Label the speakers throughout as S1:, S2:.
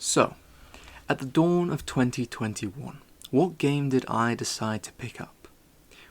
S1: So, at the dawn of 2021, what game did I decide to pick up?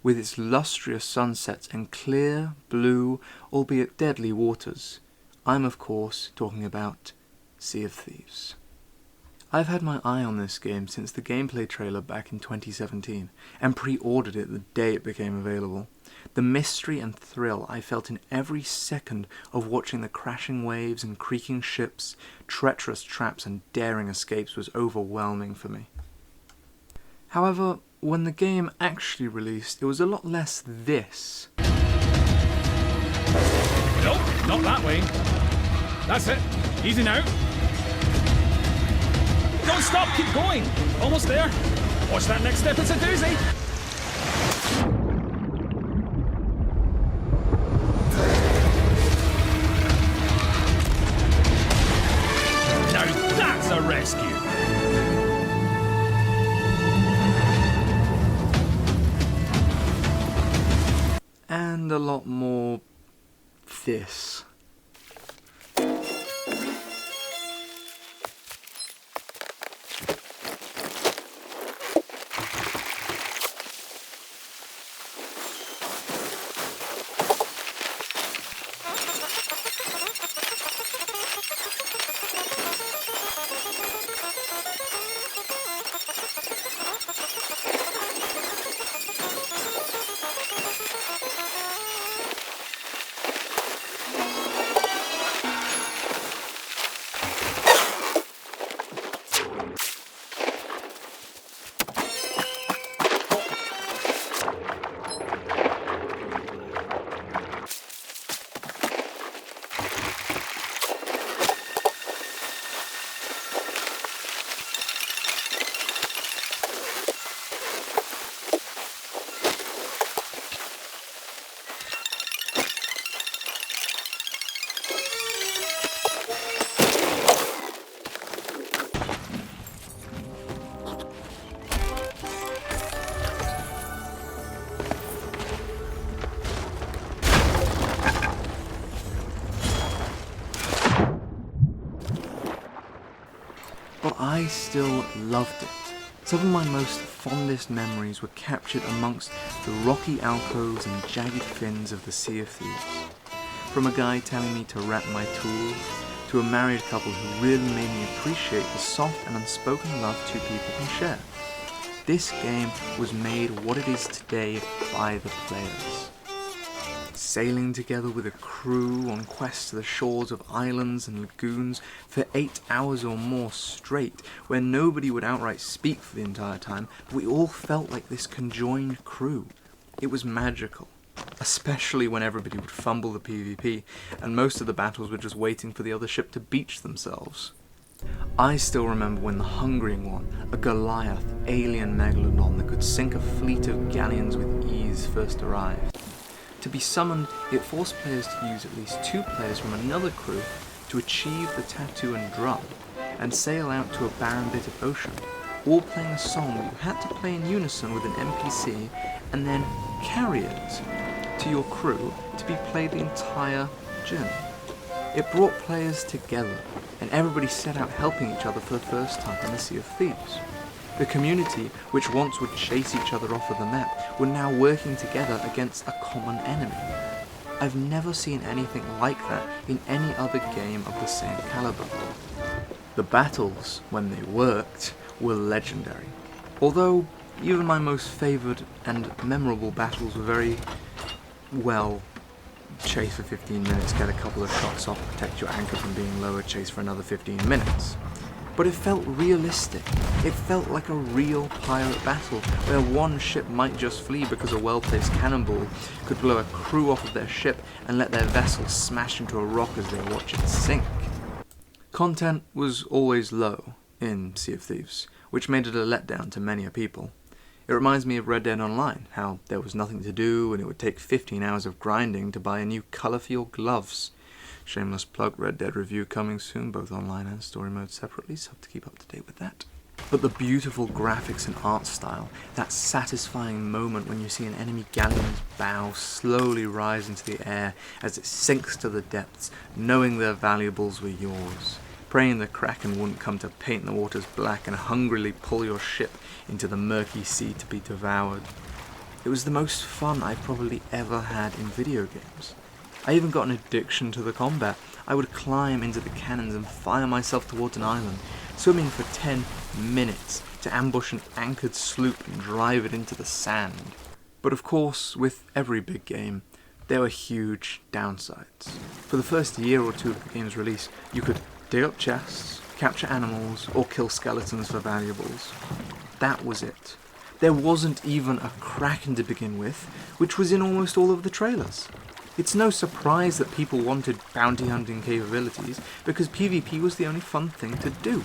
S1: With its lustrous sunsets and clear, blue, albeit deadly waters, I'm of course talking about Sea of Thieves. I've had my eye on this game since the gameplay trailer back in 2017, and pre-ordered it the day it became available. The mystery and thrill I felt in every second of watching the crashing waves and creaking ships, treacherous traps and daring escapes was overwhelming for me. However, when the game actually released, it was a lot less this.
S2: Nope, not that way. That's it. Easy now. Don't stop, keep going. Almost there. Watch that next step, it's a doozy. Now that's a rescue.
S1: And a lot more this. But I still loved it. Some of my most fondest memories were captured amongst the rocky alcoves and jagged fins of the Sea of Thieves. From a guy telling me to wrap my tools, to a married couple who really made me appreciate the soft and unspoken love two people can share. This game was made what it is today by the players. Sailing together with a crew on quests to the shores of islands and lagoons for 8 hours or more straight, where nobody would outright speak for the entire time, but we all felt like this conjoined crew. It was magical, especially when everybody would fumble the PvP, and most of the battles were just waiting for the other ship to beach themselves. I still remember when the Hungering One, a Goliath alien megalodon that could sink a fleet of galleons with ease, first arrived. To be summoned, it forced players to use at least 2 players from another crew to achieve the tattoo and drum, and sail out to a barren bit of ocean, all playing a song that you had to play in unison with an NPC, and then carry it to your crew to be played the entire journey. It brought players together, and everybody set out helping each other for the first time in the Sea of Thieves. The community, which once would chase each other off of the map, were now working together against a common enemy. I've never seen anything like that in any other game of the same caliber. The battles, when they worked, were legendary. Although, even my most favoured and memorable battles were very, well, chase for 15 minutes, get a couple of shots off, protect your anchor from being lowered, chase for another 15 minutes. But it felt realistic. It felt like a real pirate battle, where one ship might just flee because a well-placed cannonball could blow a crew off of their ship and let their vessel smash into a rock as they watch it sink. Content was always low in Sea of Thieves, which made it a letdown to many a people. It reminds me of Red Dead Online, how there was nothing to do and it would take 15 hours of grinding to buy a new colour for your gloves. Shameless plug, Red Dead review coming soon, both online and story mode separately, so have to keep up to date with that. But the beautiful graphics and art style, that satisfying moment when you see an enemy galleon's bow slowly rise into the air as it sinks to the depths, knowing their valuables were yours. praying the Kraken wouldn't come to paint the waters black and hungrily pull your ship into the murky sea to be devoured. It was the most fun I've probably ever had in video games. I even got an addiction to the combat. I would climb into the cannons and fire myself towards an island, swimming for 10 minutes to ambush an anchored sloop and drive it into the sand. But of course, with every big game, there were huge downsides. For the first year or two of the game's release, you could dig up chests, capture animals, or kill skeletons for valuables. That was it. There wasn't even a Kraken to begin with, which was in almost all of the trailers. It's no surprise that people wanted bounty hunting capabilities, because PvP was the only fun thing to do.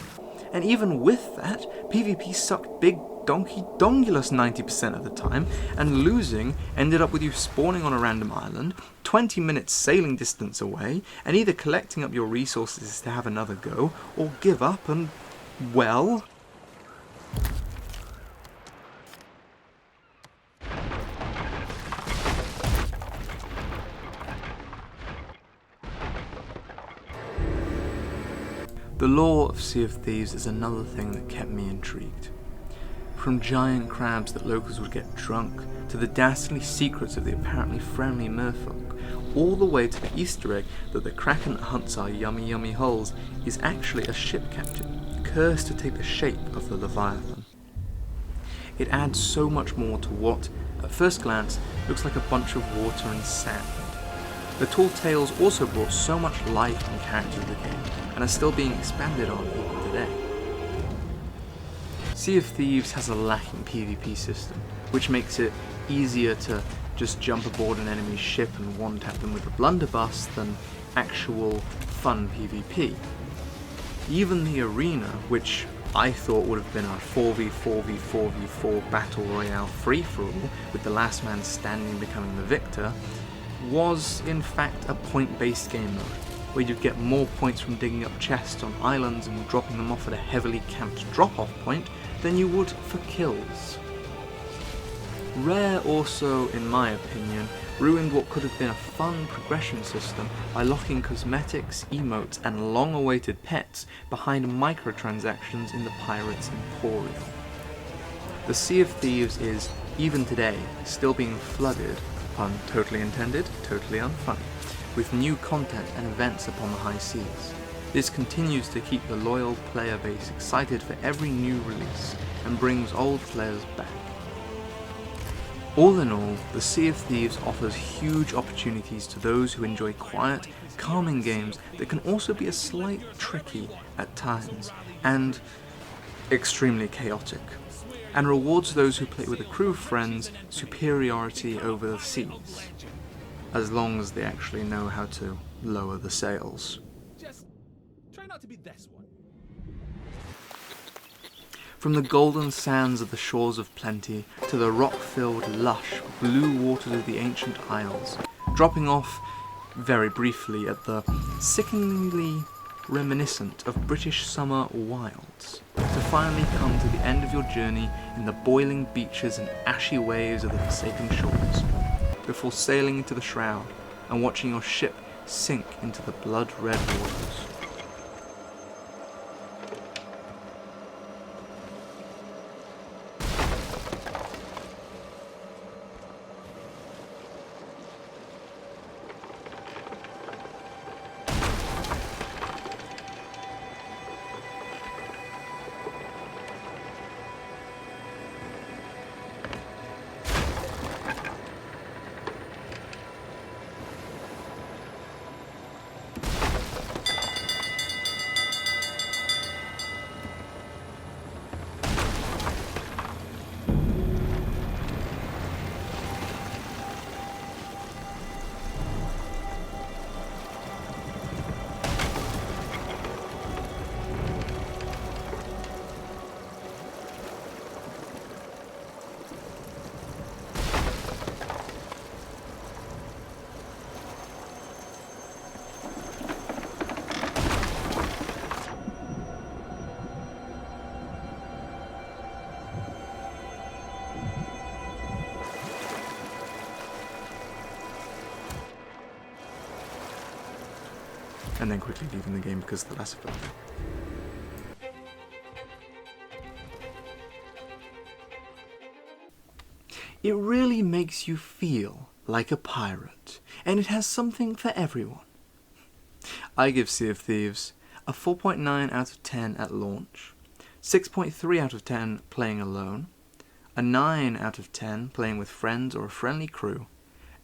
S1: And even with that, PvP sucked big donkey dongulus 90% of the time, and losing ended up with you spawning on a random island, 20 minutes sailing distance away, and either collecting up your resources to have another go, or give up and, well... The lore of Sea of Thieves is another thing that kept me intrigued. From giant crabs that locals would get drunk, to the dastardly secrets of the apparently friendly merfolk, all the way to the Easter egg that the Kraken that hunts our yummy hulls is actually a ship captain, cursed to take the shape of the Leviathan. It adds so much more to what, at first glance, looks like a bunch of water and sand. The tall tales also brought so much life and character to the game, and are still being expanded on even today. Sea of Thieves has a lacking PvP system, which makes it easier to just jump aboard an enemy's ship and one-tap them with a blunderbuss than actual fun PvP. Even the arena, which I thought would have been a 4v4v4v4 battle royale free-for-all, with the last man standing becoming the victor, was in fact a point-based game mode, where you'd get more points from digging up chests on islands and dropping them off at a heavily camped drop-off point than you would for kills. Rare also, in my opinion, ruined what could have been a fun progression system by locking cosmetics, emotes, and long-awaited pets behind microtransactions in the Pirates' Emporium. The Sea of Thieves is, even today, still being flooded, pun totally intended, totally unfunny, with new content and events upon the high seas. This continues to keep the loyal player base excited for every new release, and brings old players back. All in all, the Sea of Thieves offers huge opportunities to those who enjoy quiet, calming games that can also be a slight tricky at times, and extremely chaotic, and rewards those who play with a crew of friends superiority over the seas, as long as they actually know how to lower the sails.
S2: Just try not to be this one.
S1: From the golden sands of the shores of plenty to the rock-filled, lush, blue waters of the ancient isles, dropping off very briefly at the sickeningly reminiscent of British summer wilds, to finally come to the end of your journey in the boiling beaches and ashy waves of the forsaken shores, before sailing into the shroud and watching your ship sink into the blood-red waters. And then quickly leaving the game because of the last effect. It really makes you feel like a pirate, and it has something for everyone. I give Sea of Thieves a 4.9 out of 10 at launch, 6.3 out of 10 playing alone, a 9 out of 10 playing with friends or a friendly crew,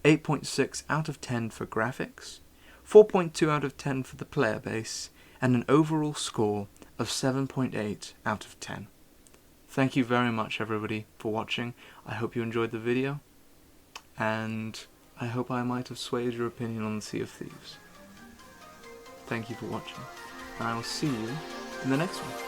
S1: 8.6 out of 10 for graphics, 4.2 out of 10 for the player base, and an overall score of 7.8 out of 10. Thank you very much everybody for watching. I hope you enjoyed the video, and I hope I might have swayed your opinion on the Sea of Thieves. Thank you for watching, and I will see you in the next one.